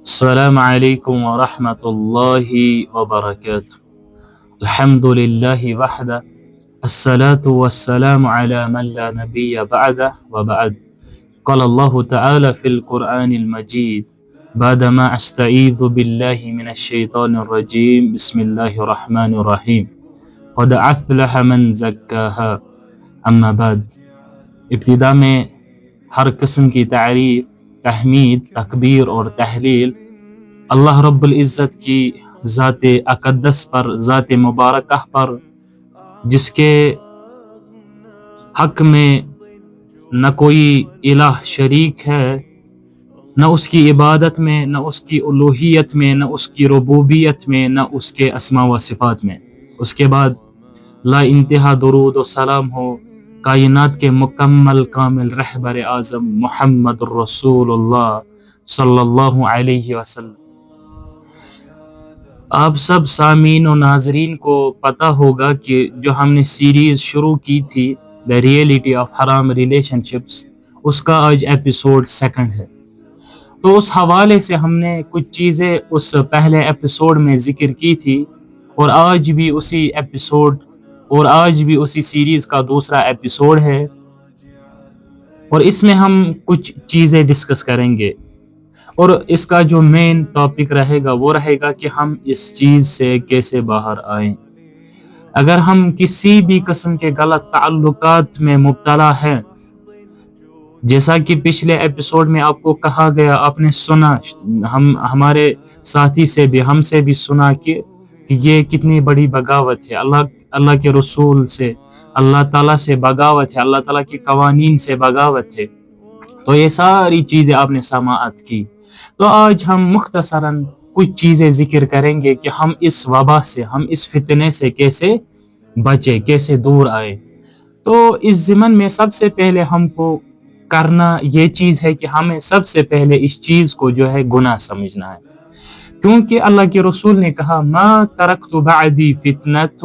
السلام عليكم ورحمة الله وبركاته. الحمد لله وحده، الصلاة والسلام على من لا نبي بعده وبعد. قال الله تعالى في القرآن المجيد بعدما أستعيذ بالله من الشيطان الرجيم بسم الله الرحمن الرحيم قد أفلح من زكاها. أما بعد، ابتدا میں ہر قسم کی تعریف، تحمید، تکبیر اور تحلیل اللہ رب العزت کی ذات اقدس پر، ذات مبارکہ پر، جس کے حق میں نہ کوئی الہ شریک ہے، نہ اس کی عبادت میں، نہ اس کی الوہیت میں، نہ اس کی ربوبیت میں، نہ اس کے اسماء و صفات میں۔ اس کے بعد لا انتہا درود و سلام ہو کائنات کے مکمل کامل رہبر اعظم محمد الرسول اللہ صلی اللہ علیہ وسلم۔ آپ سب سامعین و ناظرین کو پتہ ہوگا کہ جو ہم نے سیریز شروع کی تھی The Reality of Haram Relationships، اس کا آج ایپیسوڈ 2 ہے۔ تو اس حوالے سے ہم نے کچھ چیزیں اس پہلے ایپیسوڈ میں ذکر کی تھی، اور آج بھی اسی سیریز کا دوسرا ایپیسوڈ ہے، اور اس میں ہم کچھ چیزیں ڈسکس کریں گے، اور اس کا جو مین ٹاپک رہے گا وہ رہے گا کہ ہم اس چیز سے کیسے باہر آئیں۔ اگر ہم کسی بھی قسم کے غلط تعلقات میں مبتلا ہیں، جیسا کہ پچھلے ایپیسوڈ میں آپ کو کہا گیا، آپ نے سنا، ہمارے ساتھی سے بھی، ہم سے بھی سنا کہ یہ کتنی بڑی بغاوت ہے، اللہ کے رسول سے، اللہ تعالیٰ سے بغاوت ہے، اللہ تعالیٰ کے قوانین سے بغاوت ہے۔ تو یہ ساری چیزیں آپ نے سماعت کی۔ تو آج ہم مختصراً کچھ چیزیں ذکر کریں گے کہ ہم اس وبا سے، ہم اس فتنے سے کیسے بچے، کیسے دور آئے۔ تو اس ضمن میں سب سے پہلے ہم کو کرنا یہ چیز ہے کہ ہمیں سب سے پہلے اس چیز کو جو ہے گناہ سمجھنا ہے، کیونکہ اللہ کے رسول نے کہا ما ترکت بعدی فتنۃ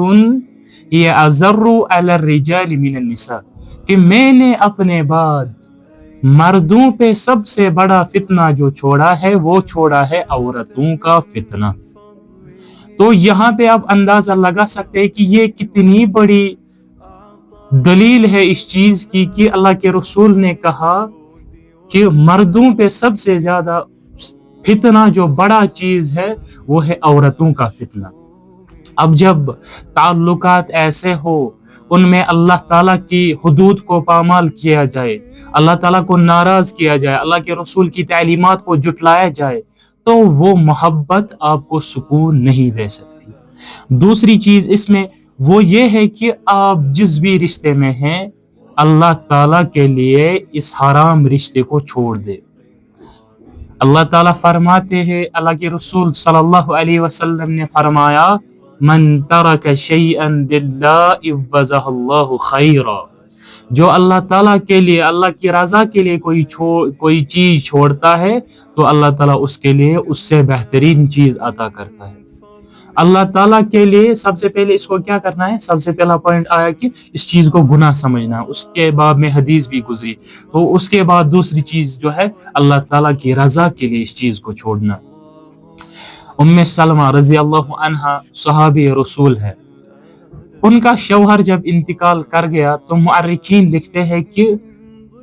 ہی اضر علی الرجال من النساء، کہ میں نے اپنے بعد مردوں پہ سب سے بڑا فتنہ جو چھوڑا ہے وہ چھوڑا ہے عورتوں کا فتنہ۔ تو یہاں پہ آپ اندازہ لگا سکتے ہیں کہ یہ کتنی بڑی دلیل ہے اس چیز کی کہ اللہ کے رسول نے کہا کہ مردوں پہ سب سے زیادہ فتنہ جو بڑا چیز ہے وہ ہے عورتوں کا فتنہ۔ اب جب تعلقات ایسے ہو، ان میں اللہ تعالیٰ کی حدود کو پامال کیا جائے، اللہ تعالیٰ کو ناراض کیا جائے، اللہ کے رسول کی تعلیمات کو جھٹلایا جائے، تو وہ محبت آپ کو سکون نہیں دے سکتی۔ دوسری چیز اس میں وہ یہ ہے کہ آپ جس بھی رشتے میں ہیں، اللہ تعالیٰ کے لیے اس حرام رشتے کو چھوڑ دے۔ اللہ تعالیٰ فرماتے ہیں، اللہ کے رسول صلی اللہ علیہ وسلم نے فرمایا من ترک شیئا للہ عوضہ اللہ خیرا، جو اللہ تعالیٰ کے لیے، اللہ کی رضا کے لیے کوئی چیز چھوڑتا ہے تو اللہ تعالیٰ اس کے لیے اس سے بہترین چیز عطا کرتا ہے۔ اللہ تعالیٰ کے لیے سب سے پہلے اس کو کیا کرنا ہے؟ سب سے پہلا پوائنٹ آیا کہ اس چیز کو گناہ سمجھنا ہے، اس کے بعد میں حدیث بھی گزری، تو اس کے بعد دوسری چیز جو ہے اللہ تعالیٰ کی رضا کے لیے اس چیز کو چھوڑنا۔ ام سلمہ رضی اللہ عنہا صحابی رسول ہے، ان کا شوہر جب انتقال کر گیا تو مؤرخین لکھتے ہیں کہ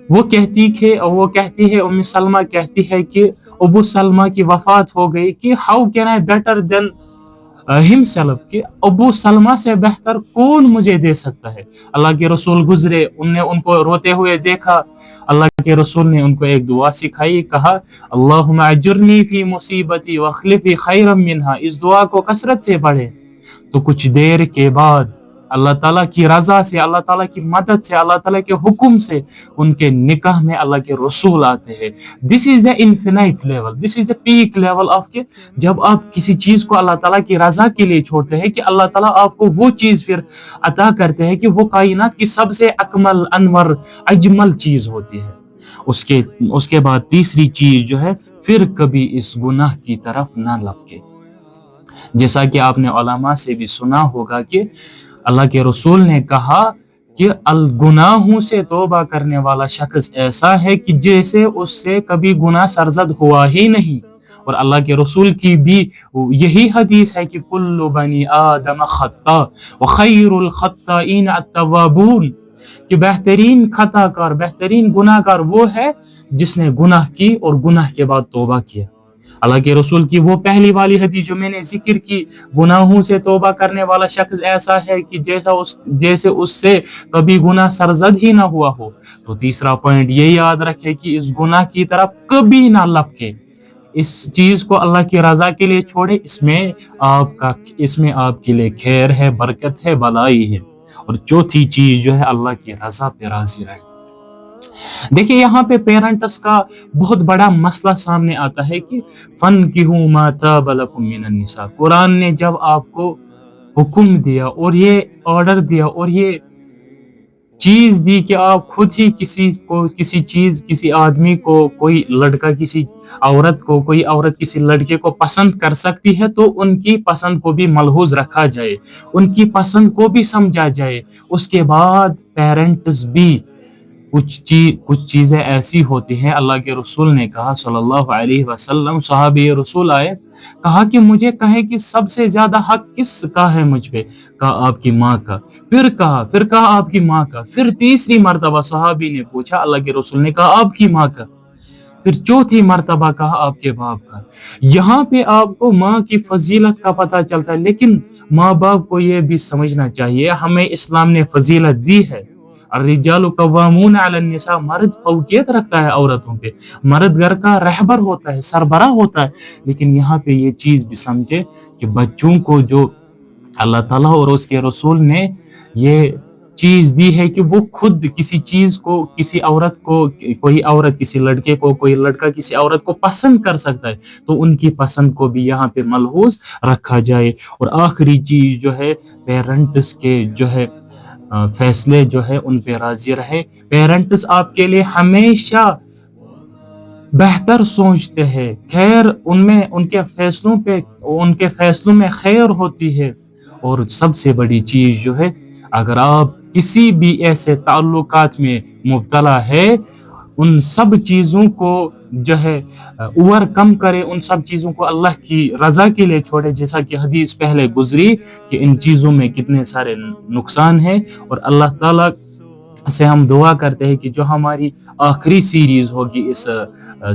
وہ کہتی ہے، ام سلمہ کہتی ہے کہ ابو سلمہ کی وفات ہو گئی، کہ how can I better than himself, کہ ابو سلمہ سے بہتر کون مجھے دے سکتا ہے۔ اللہ کے رسول گزرے، ان نے ان کو روتے ہوئے دیکھا، اللہ کے رسول نے ان کو ایک دعا سکھائی، کہا اللہم اجرنی فی مصیبتی واخلفی خیرا منہا، اس دعا کو کثرت سے پڑھے۔ تو کچھ دیر کے بعد اللہ تعالیٰ کی رضا سے، اللہ تعالیٰ کی مدد سے، اللہ تعالیٰ کے حکم سے ان کے نکاح میں اللہ کے رسول آتے ہیں۔ This is the infinite level, this is the peak level of کہ جب آپ کسی چیز کو اللہ تعالیٰ کی رضا کے لیے چھوڑتے ہیں کہ اللہ تعالیٰ آپ کو وہ چیز پھر عطا کرتے ہیں کہ وہ کائنات کی سب سے اکمل، انور، اجمل چیز ہوتی ہے۔ اس کے بعد تیسری چیز جو ہے، پھر کبھی اس گناہ کی طرف نہ لپکے۔ جیسا کہ آپ نے علماء سے بھی سنا ہوگا کہ اللہ کے رسول نے کہا کہ الگناہوں سے توبہ کرنے والا شخص ایسا ہے کہ جیسے اس سے کبھی گناہ سرزد ہوا ہی نہیں، اور اللہ کے رسول کی بھی یہی حدیث ہے کہ کل بنی آدم خطا وخیر الخطائین التوابون، کہ بہترین خطا کار، بہترین گناہ کار وہ ہے جس نے گناہ کی اور گناہ کے بعد توبہ کیا۔ اللہ کے رسول کی وہ پہلی والی حدیث جو میں نے ذکر کی، گناہوں سے توبہ کرنے والا شخص ایسا ہے کہ جیسے اس سے کبھی گناہ سرزد ہی نہ ہوا ہو۔ تو تیسرا پوائنٹ یہ یاد رکھے کہ اس گناہ کی طرف کبھی نہ لپکے، اس چیز کو اللہ کی رضا کے لیے چھوڑے، اس میں آپ کے لیے خیر ہے، برکت ہے، بھلائی ہے۔ اور چوتھی چیز جو ہے اللہ کی رضا پہ راضی رہے۔ دیکھیں یہاں پہ پیرنٹس کا بہت بڑا مسئلہ سامنے آتا ہے کہ فَانْكِحُوا مَا طَابَ لَكُم مِّنَ النِّسَاءِ، قرآن نے جب آپ کو حکم دیا اور یہ آرڈر دیا اور یہ چیز دی کہ آپ خود ہی کسی آدمی کو، کوئی لڑکا کسی عورت کو، کوئی عورت کسی لڑکے کو پسند کر سکتی ہے، تو ان کی پسند کو بھی ملحوظ رکھا جائے، ان کی پسند کو بھی سمجھا جائے۔ اس کے بعد پیرنٹس بھی کچھ چیزیں ایسی ہوتی ہیں، اللہ کے رسول نے کہا صلی اللہ علیہ وسلم، صحابی رسول آئے، کہا کہ مجھے کہیں کہ سب سے زیادہ حق کس کا ہے مجھ پہ؟ کہا آپ کی ماں کا۔ پھر کہا آپ کی ماں کا۔ پھر تیسری مرتبہ صحابی نے پوچھا، اللہ کے رسول نے کہا آپ کی ماں کا۔ پھر چوتھی مرتبہ کہا آپ کے باپ کا۔ یہاں پہ آپ کو ماں کی فضیلت کا پتہ چلتا ہے، لیکن ماں باپ کو یہ بھی سمجھنا چاہیے، ہمیں اسلام نے فضیلت دی ہے۔ الرجال قوامون علی النساء، مرد فوقیت رکھتا ہے عورتوں پہ، مرد گھر کا رہبر ہوتا ہے، سربراہ ہوتا ہے۔ لیکن یہاں پہ یہ چیز بھی سمجھے کہ بچوں کو جو اللہ تعالیٰ اور اس کے رسول نے یہ چیز دی ہے کہ وہ خود کسی چیز کو، کسی عورت کو، کوئی عورت کسی لڑکے کو، کوئی لڑکا کسی عورت کو پسند کر سکتا ہے، تو ان کی پسند کو بھی یہاں پہ ملحوظ رکھا جائے۔ اور آخری چیز جو ہے، پیرنٹس کے جو ہے فیصلے جو ہے ان پہ راضی رہے۔ پیرنٹس آپ کے لیے ہمیشہ بہتر سوچتے ہیں، خیر ان کے فیصلوں میں خیر ہوتی ہے۔ اور سب سے بڑی چیز جو ہے، اگر آپ کسی بھی ایسے تعلقات میں مبتلا ہے، ان سب چیزوں کو جو ہے اوور کم کرے، ان سب چیزوں کو اللہ کی رضا کے لیے چھوڑے، جیسا کہ حدیث پہلے گزری کہ ان چیزوں میں کتنے سارے نقصان ہیں۔ اور اللہ تعالیٰ سے ہم دعا کرتے ہیں کہ جو ہماری آخری سیریز ہوگی، اس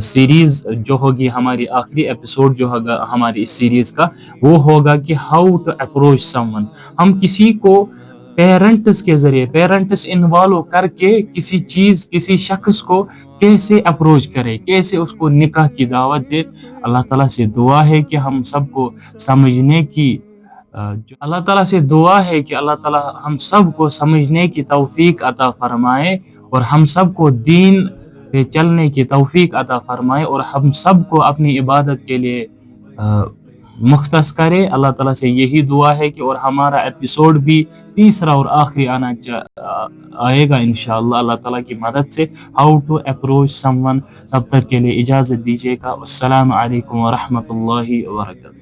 سیریز جو ہوگی، ہماری آخری ایپیسوڈ جو ہوگا ہماری اس سیریز کا، وہ ہوگا کہ how to approach someone. ہم کسی کو پیرنٹس کے ذریعے، پیرنٹس انوالو کر کے کسی شخص کو کیسے اپروچ کرے، کیسے اس کو نکاح کی دعوت دے۔ اللہ تعالیٰ سے دعا ہے کہ ہم سب کو سمجھنے کی اللہ تعالیٰ سے دعا ہے کہ اللہ تعالیٰ ہم سب کو سمجھنے کی توفیق عطا فرمائے، اور ہم سب کو دین پہ چلنے کی توفیق عطا فرمائے، اور ہم سب کو اپنی عبادت کے لیے مختص کرے۔ اللہ تعالیٰ سے یہی دعا ہے کہ اور ہمارا ایپیسوڈ بھی تیسرا اور آخری آئے گا انشاءاللہ اللہ تعالیٰ کی مدد سے، how to approach someone. تب تک کے لیے اجازت دیجیے گا۔ السلام علیکم ورحمۃ اللہ وبرکاتہ۔